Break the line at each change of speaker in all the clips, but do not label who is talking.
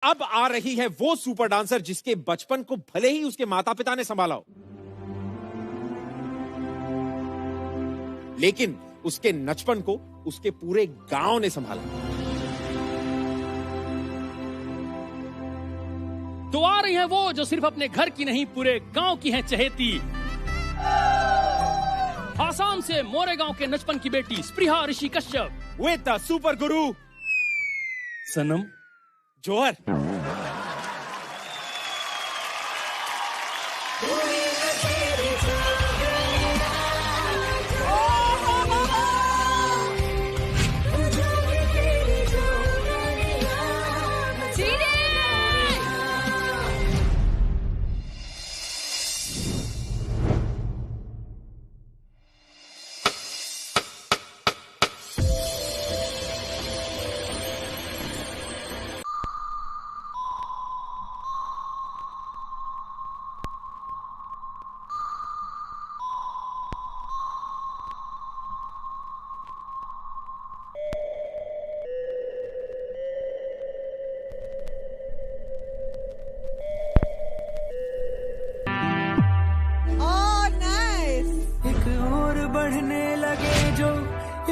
अब आ रही है वो सुपर डांसर जिसके बचपन को भले ही उसके माता पिता ने संभाला हो, लेकिन उसके नचपन को उसके पूरे गांव ने संभाला।
तो आ रही है वो जो सिर्फ अपने घर की नहीं पूरे गांव की है चहेती। आसाम से मोरेगांव के नचपन की बेटी स्पृहा ऋषि कश्यप
विद द सुपर गुरु
सनम
जौहर।
बढ़ने लगे जो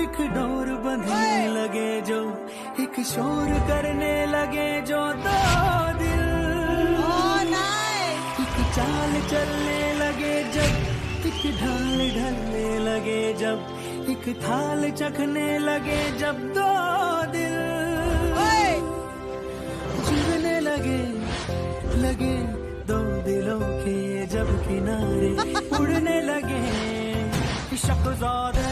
एक डोर बंधने लगे जो एक शोर करने लगे जो दो दिल एक चाल चलने लगे जब एक ढाल ढलने लगे जब एक थाल चखने लगे जब दो दिल जुड़ने लगे दो दिलों के जब किनारे उड़ने लगे शहज़ादे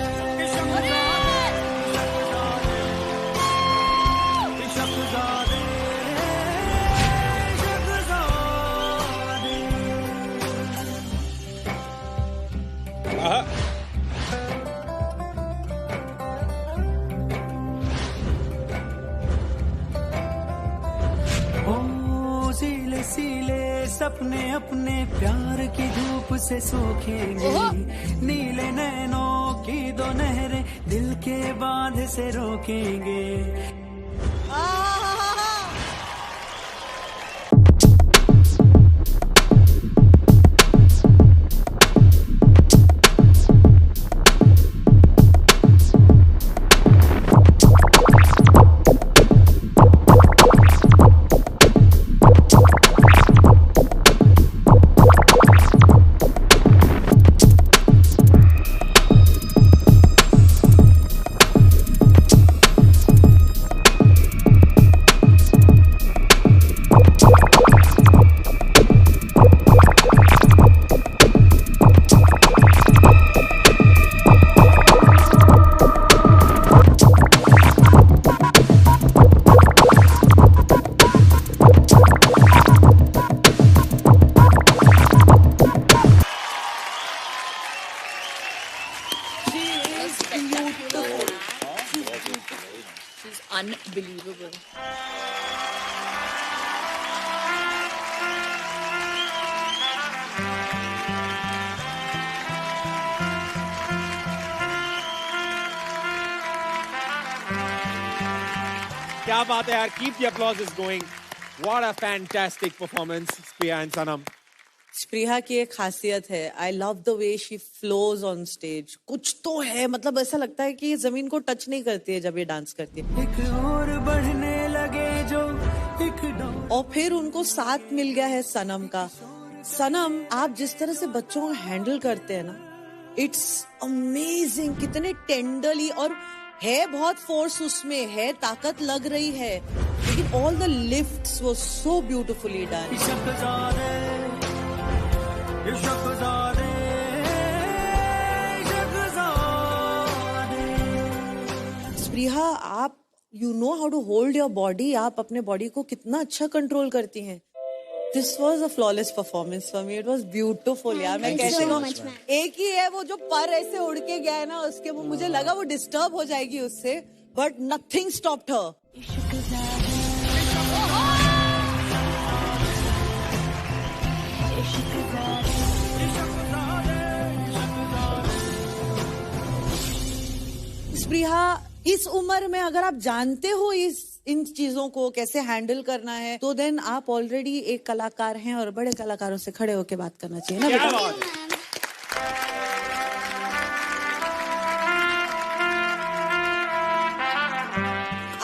सीले सीले सपने अपने प्यार की धूप से सूखेंगे, नीले नैनों की दो नहरें दिल के बांध से रोकेंगे।
She's unbelievable.
क्या बात है यार, keep the applause is going. What a fantastic performance, Spriha and Sanam.
स्पृहा की एक खासियत है, I love the way she flows on stage. कुछ तो है, मतलब ऐसा लगता है कि ये जमीन को टच नहीं करती है जब ये डांस करती है।
एक और बढ़ने लगे जो एक
और फिर उनको साथ मिल गया है सनम का। सनम, आप जिस तरह से बच्चों को हैंडल करते हैं ना, इट्स अमेजिंग। कितने टेंडरली, और है बहुत फोर्स उसमें, है ताकत लग रही है, लेकिन ऑल द लिफ्ट्स वो सो ब्यूटिफुली डन। स्पृहा, आप you know how to hold your body, आप अपने बॉडी को कितना अच्छा कंट्रोल करती हैं। This was a flawless performance for me, it was beautiful यार। मैं कैसे कहूँ, एक ही है वो जो पर ऐसे उड़ के गया है ना उसके, वो मुझे लगा वो डिस्टर्ब हो जाएगी उससे, बट नथिंग स्टॉप्ड हर। स्पृहा, इस उम्र में अगर आप जानते हो इस इन चीजों को कैसे हैंडल करना है, तो देन आप ऑलरेडी एक कलाकार हैं और बड़े कलाकारों से खड़े होकर बात करना चाहिए ना बेटा।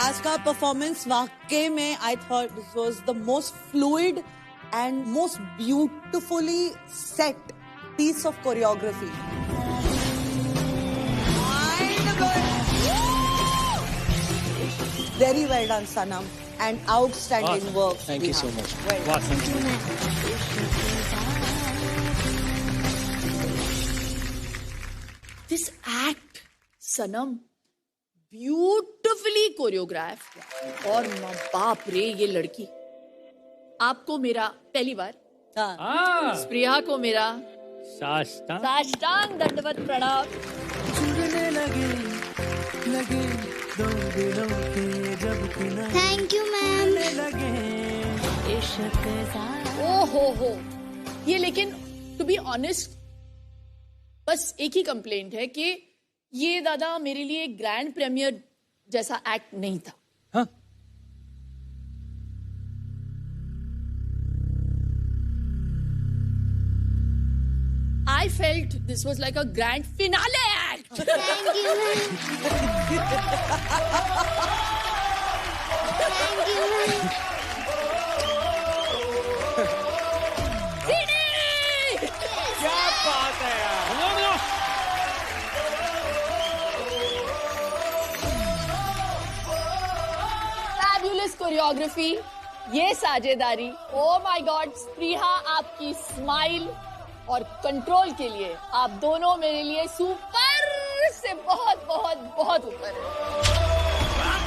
आज का परफॉर्मेंस वाकई में I thought this was the most fluid and most beautifully set piece of choreography. Very well done, Sanam, and outstanding work.
Thank you so much.
Well done.
This act, Sanam, beautifully choreographed. और बाप रे ये लड़की, आपको मेरा पहली बार, स्प्रिया को मेरा साष्टांग दंडवत प्रणाम।
जुड़ने लगे दो दिलों के जब
थैंक यू मैम।
लगे
ओ हो ये, लेकिन टू बी ऑनेस्ट बस एक ही कंप्लेंट है कि ये दादा मेरे लिए ग्रैंड प्रीमियर जैसा एक्ट नहीं था।
हाँ?
I felt this was like a grand finale act.
Thank you ma'am. Thank you ma'am.
क्या बात है यार।
Fabulous choreography, ये साझेदारी, oh my God, स्प्रिया आपकी स्माइल और कंट्रोल के लिए आप दोनों मेरे लिए सुपर से बहुत बहुत बहुत ऊपर है।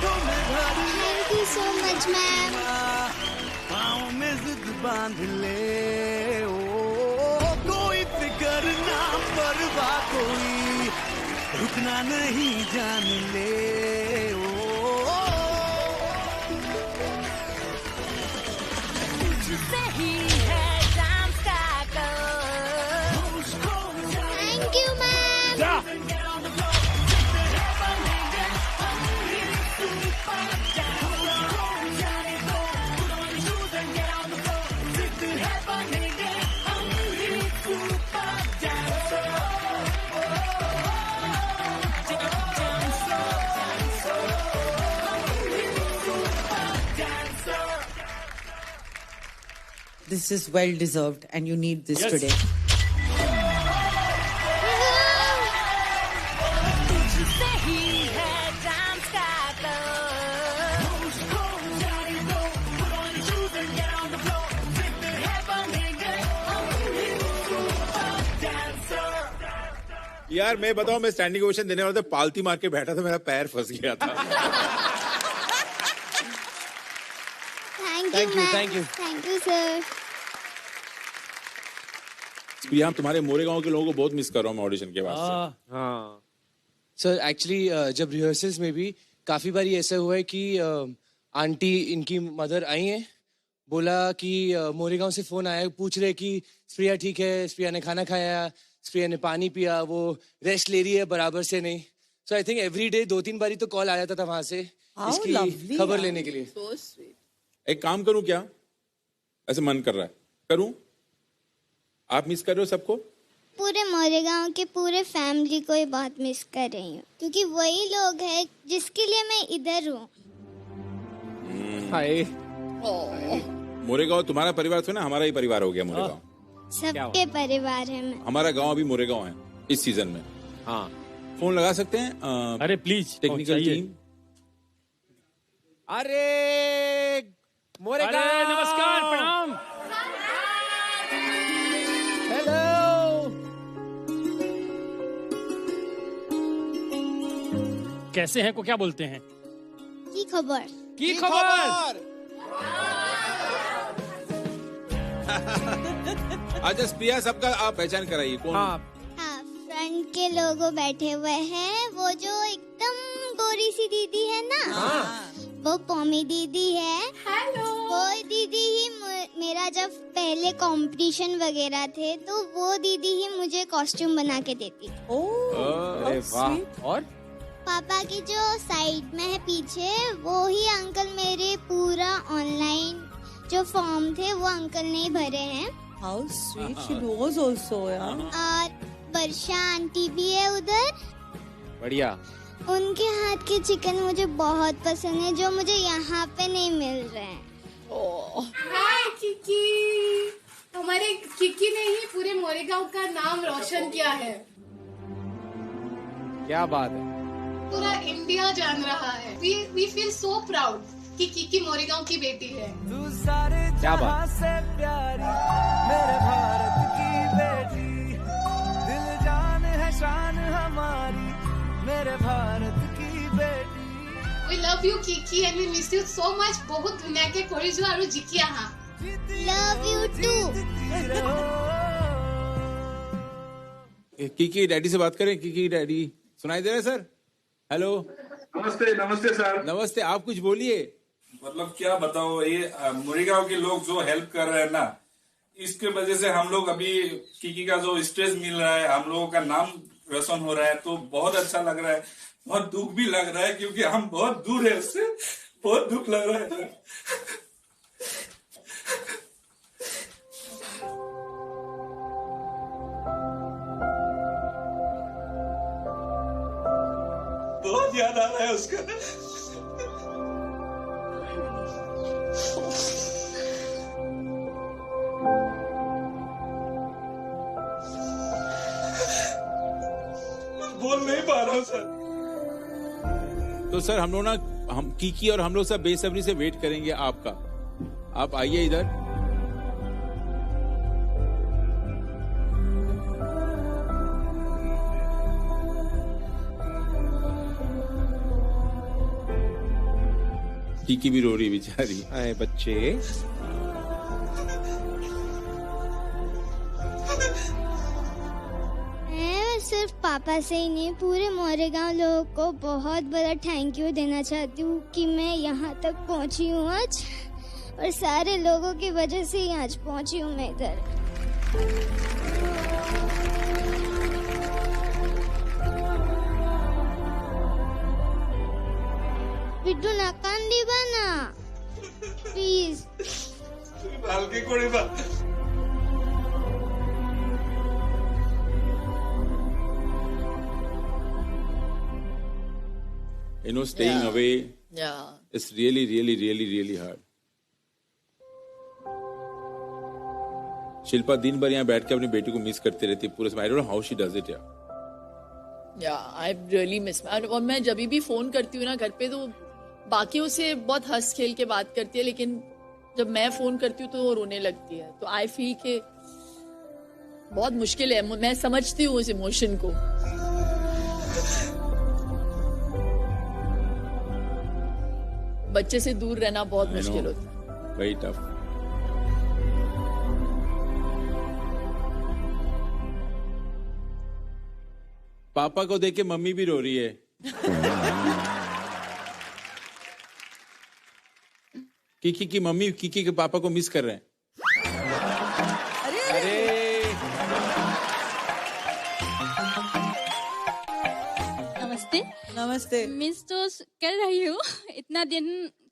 Thank you so much ma'am.
पाँव में जिद बांध ले, ओ कोई फिकर ना परवाह कोई, रुकना नहीं जान ले, ओ तुझसे ही है जाम का
thank you ma'am.
This is well deserved and you need this today.
यार मैं बताऊं, मैं स्टैंडिंग ओवेशन देने वाला था, पालती मार के बैठा था, मेरा पैर फंस गया था।
Thank you sir.
प्रिया, तुम्हारे मोरेगांव के लोगों को बहुत मिस कर रहा हूँ मैं ऑडिशन के बाद से।
हाँ
सर एक्चुअली जब रिहर्सल्स में भी काफी बार ऐसा हुआ है कि आंटी इनकी मदर आई हैं, बोला कि मोरेगांव से फोन आया, पूछ रहे कि स्प्रिया ठीक है, स्प्रिया ने खाना खाया, स्प्रिया ने पानी पिया, वो रेस्ट ले रही है बराबर से नहीं। सो आई थिंक एवरी डे 2-3 बारी तो कॉल आ जाता था वहां से इसकी खबर लेने के लिए।
So sweet.
एक काम करूं क्या, ऐसे मन कर रहा है, करूं? आप मिस कर रहे हो सबको?
पूरे मोरेगांव के पूरे फैमिली को ही बहुत मिस कर रही हूँ, क्योंकि वही लोग हैं जिसके लिए मैं इधर हूँ।
हाय।
मोरेगांव तुम्हारा परिवार था ना, हमारा ही परिवार हो गया मोरेगांव।
सबके परिवार है मैं।
हमारा गांव अभी मोरेगांव है इस सीजन में।
हाँ
फोन लगा सकते हैं?
अरे प्लीज
टेक्निकल टीम।
अरे मोरेगांव,
अरे नमस्कार, प्रणाम।
हेलो।
कैसे हैं को क्या बोलते हैं?
की खबर।
की खबर।
अच्छा प्रिया, सबका आप पहचान कराइए कौन?
हाँ
हाँ, फ्रंट के लोगो बैठे हुए हैं, वो जो एकदम गोरी सी दीदी है ना, वो पॉमी दीदी है। हेलो। वो दीदी ही मेरा जब पहले कंपटीशन वगैरह थे तो वो दीदी ही मुझे कॉस्ट्यूम बना के देती थी।
अरे वाह। और
पापा की जो साइड में है पीछे, वो ही अंकल मेरे पूरा ऑनलाइन जो फॉर्म थे वो अंकल ने ही भरे हैं।
How sweet she was also, यार।
और वर्षा आंटी भी है उधर।
बढ़िया।
उनके हाथ के चिकन मुझे बहुत पसंद है, जो मुझे यहाँ पे नहीं मिल रहे हैं।
हाय किकी, हमारे किकी ने ही पूरे मोरेगांव का नाम रोशन किया है।
क्या बात है।
पूरा इंडिया जान रहा है। We feel so proud कि किकी मोरेगांव की बेटी है।
क्या बात
से प्यारी मेरे भारत की बेटी, दिल जान है शान हमारी मेरे भारत की बेटी।
We love you Kiki and we miss you so much। बहुत दुनिया के कोरिजो और जिकी यहाँ।
Love you too।
Kiki daddy से बात करें। किकी डैडी सुनाई दे रहा है सर? हेलो।
नमस्ते। नमस्ते सर।
नमस्ते। आप कुछ बोलिए।
मतलब क्या बताओ, ये मोरेगांव के लोग जो हेल्प कर रहे हैं ना, इसके वजह से हम लोग अभी किकी का जो स्टेज मिल रहा है, हम लोगों का नाम रोशन हो रहा है, तो बहुत अच्छा लग रहा है। बहुत दुख भी लग रहा है क्योंकि हम बहुत दूर है उससे। बहुत दुख लग रहा है। बहुत याद आ रहा है उसका। बोल नहीं पा रहा हूँ सर।
तो सर हम लोग ना, हम किकी और हम लोग सब बेसब्री से वेट करेंगे आपका। आप आइए इधर। किकी भी रो रही बेचारी।
आए बच्चे।
मैं सिर्फ पापा से ही नहीं, पूरे मोरेगांव लोगों को बहुत बड़ा थैंक यू देना चाहती हूँ कि मैं यहाँ तक पहुँची हूँ आज, और सारे लोगों की वजह से ही आज पहुँची हूँ मैं इधर। बिट्टू नाकांदी बना प्लीज।
हल्के कोड़ी बा।
You know, staying away is really, really, really, really hard. Shilpa दिन भर यहाँ बैठ के अपनी बेटी को मिस करती रहती है पूरे समय। I don't know how she does it,
I really miss और मैं जब भी फोन करती हूँ ना घर पे, तो बाकियों से बहुत हंस खेल के बात करती है, लेकिन जब मैं फोन करती हूँ तो वो रोने लगती है। तो आई फील के बहुत मुश्किल है। मैं समझती हूँ उस इमोशन को। बच्चे से दूर रहना बहुत मुश्किल होता है।
Very tough. पापा को देख के मम्मी भी रो रही है। किकी की मम्मी किकी के पापा को मिस कर रहे हैं। अरे
नमस्ते।
नमस्ते।
मिस तो कर रही हूँ, इतना दिन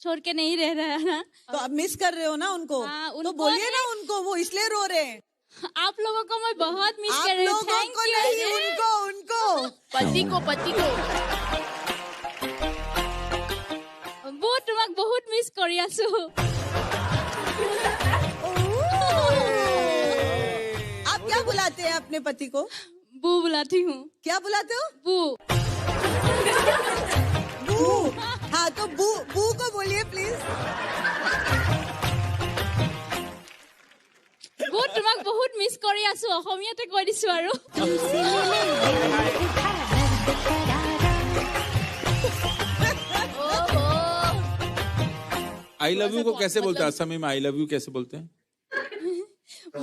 छोड़ के नहीं रह रहा ना।
तो अब मिस कर रहे हो ना उनको? तो बोलिए ना उनको, वो इसलिए रो रहे हैं।
आप लोगों को मैं बहुत मिस कर रही हूँ।
Thank you. नहीं, उनको
पति को
वो तुम्हें बहुत मिस कर आसो।
आप क्या बुलाते हैं अपने पति को?
बू बुलाती हूँ।
क्या बुलाते हो?
बू।
बू। हाँ तो बू को बोलिए प्लीज।
वो तुम्हें बहुत मिस कर आसो। অসমীয়াতে কৈ দিছো আৰু।
आई लव यू को कैसे बोलते हैं असमी में? आई लव यू कैसे बोलते हैं?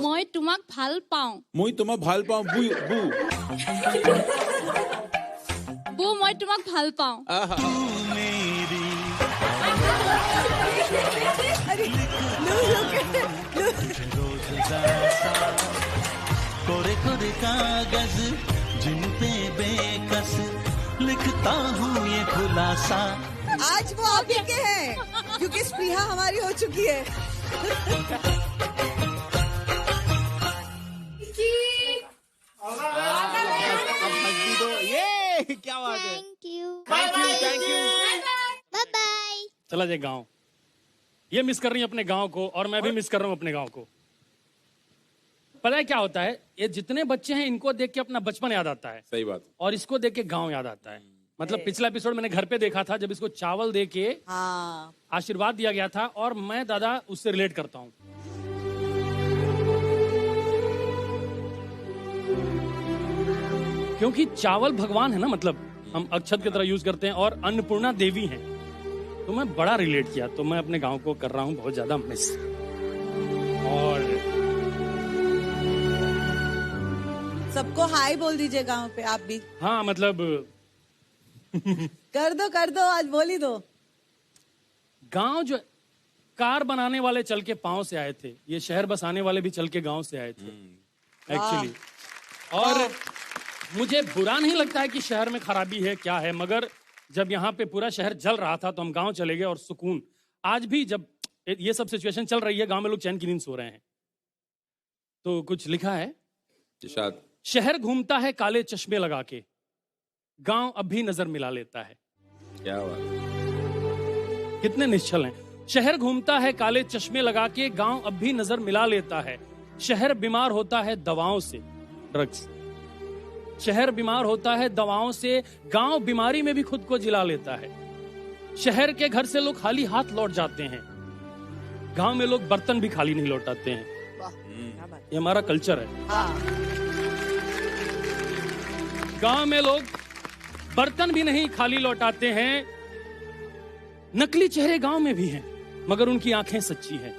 মই তোমাক ভাল পাওঁ।
মই তোমাক ভাল পাওঁ। বু বু
বু মই তোমাক ভাল পাওঁ।
कोरे कोरे कागज जिन पे बेकस लिखता हूँ ये खुलासा।
आज वो आप ही के हैं क्योंकि स्पृहा हमारी हो चुकी है।
ये क्या बात है।
Thank you.
Thank you.
Bye bye.
चला जाए गांव। ये मिस कर रही है अपने गांव को और मैं भी मिस कर रहा हूँ अपने गांव को। पता है क्या होता है, ये जितने बच्चे हैं इनको देख के अपना बचपन याद आता है।
सही बात।
और इसको देख के गांव याद आता है। मतलब पिछला एपिसोड मैंने घर पे देखा था जब इसको चावल दे के आशीर्वाद दिया गया था और मैं दादा उससे रिलेट करता हूँ। क्योंकि चावल भगवान है ना, मतलब हम अक्षत की तरह यूज करते हैं और अन्नपूर्णा देवी हैं, तो मैं बड़ा रिलेट किया। तो मैं अपने गांव को कर रहा हूँ बहुत ज्यादा मिस। और
सबको हाय बोल दीजिए गांव पे आप भी।
हाँ मतलब
कर दो आज बोल ही दो।
गांव जो कार बनाने वाले चल के पांव से आए थे, ये शहर बसाने वाले भी चल के गांव से आए थे एक्चुअली। और मुझे बुरा नहीं लगता है कि शहर में खराबी है क्या है, मगर जब यहाँ पे पूरा शहर जल रहा था तो हम गांव चले गए और सुकून। आज भी जब ये सब सिचुएशन चल रही है गांव में लोग चैन की नींद सो रहे हैं। तो कुछ लिखा है, शहर घूमता है काले चश्मे लगा के, गांव अब भी नजर मिला लेता है।
क्या बात।
कितने निश्चल हैं। शहर घूमता है काले चश्मे लगा के, गांव अब भी नजर मिला लेता है। शहर बीमार होता है दवाओं से, ड्रग्स। शहर बीमार होता है दवाओं से, गांव बीमारी में भी खुद को जिला लेता है। शहर के घर से लोग खाली हाथ लौट जाते हैं, गांव में लोग बर्तन भी खाली नहीं लौटाते हैं। ये हमारा कल्चर है। गांव में लोग बर्तन भी नहीं खाली लौटाते हैं। नकली चेहरे गांव में भी हैं, मगर उनकी आंखें सच्ची हैं।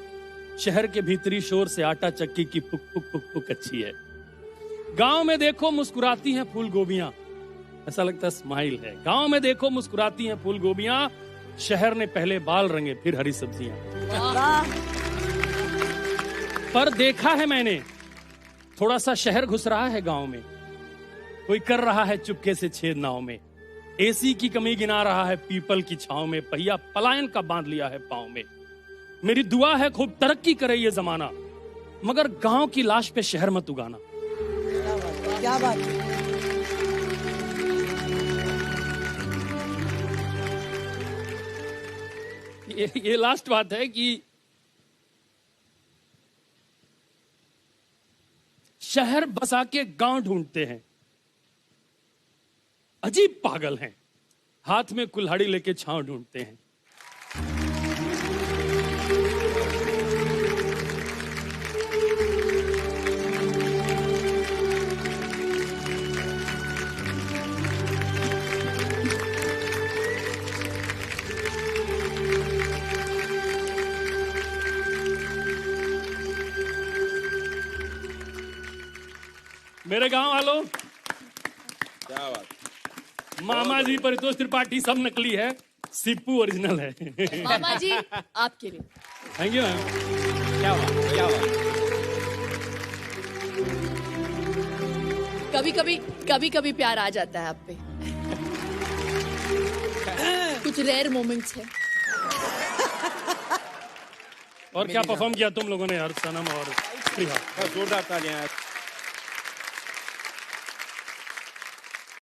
शहर के भीतरी शोर से आटा चक्की की पुक पुक पुक पुक अच्छी है। गांव में देखो मुस्कुराती हैं फूल गोबियां, ऐसा लगता है स्माइल है। गांव में देखो मुस्कुराती हैं फूल गोबियां, शहर ने पहले बाल रंगे फिर हरी सब्जियां। पर देखा है मैंने, थोड़ा सा शहर घुस रहा है गांव में, कोई कर रहा है चुपके से छेद नाव में। एसी की कमी गिना रहा है पीपल की छांव में, पहिया पलायन का बांध लिया है पांव में। मेरी दुआ है खूब तरक्की करे ये जमाना, मगर गांव की लाश पे शहर मत उगाना।
क्या बात है।
ये लास्ट बात है कि शहर बसा के गांव ढूंढते हैं, अजीब पागल हैं। हाथ में कुल्हाड़ी लेके छांव ढूंढते हैं। मेरे गांव वालों,
क्या बात।
मामा जी, परितोष त्रिपाठी सब नकली है, सिप्पू ओरिजिनल है।
मामा जी आपके लिए।
Thank you ma'am.
क्या बात, क्या बात।
कभी कभी प्यार आ जाता है आप पे। कुछ रेयर मोमेंट्स है।
और क्या परफॉर्म किया तुम लोगों ने यार, सनम और प्रिया।
जोरदार तालियां।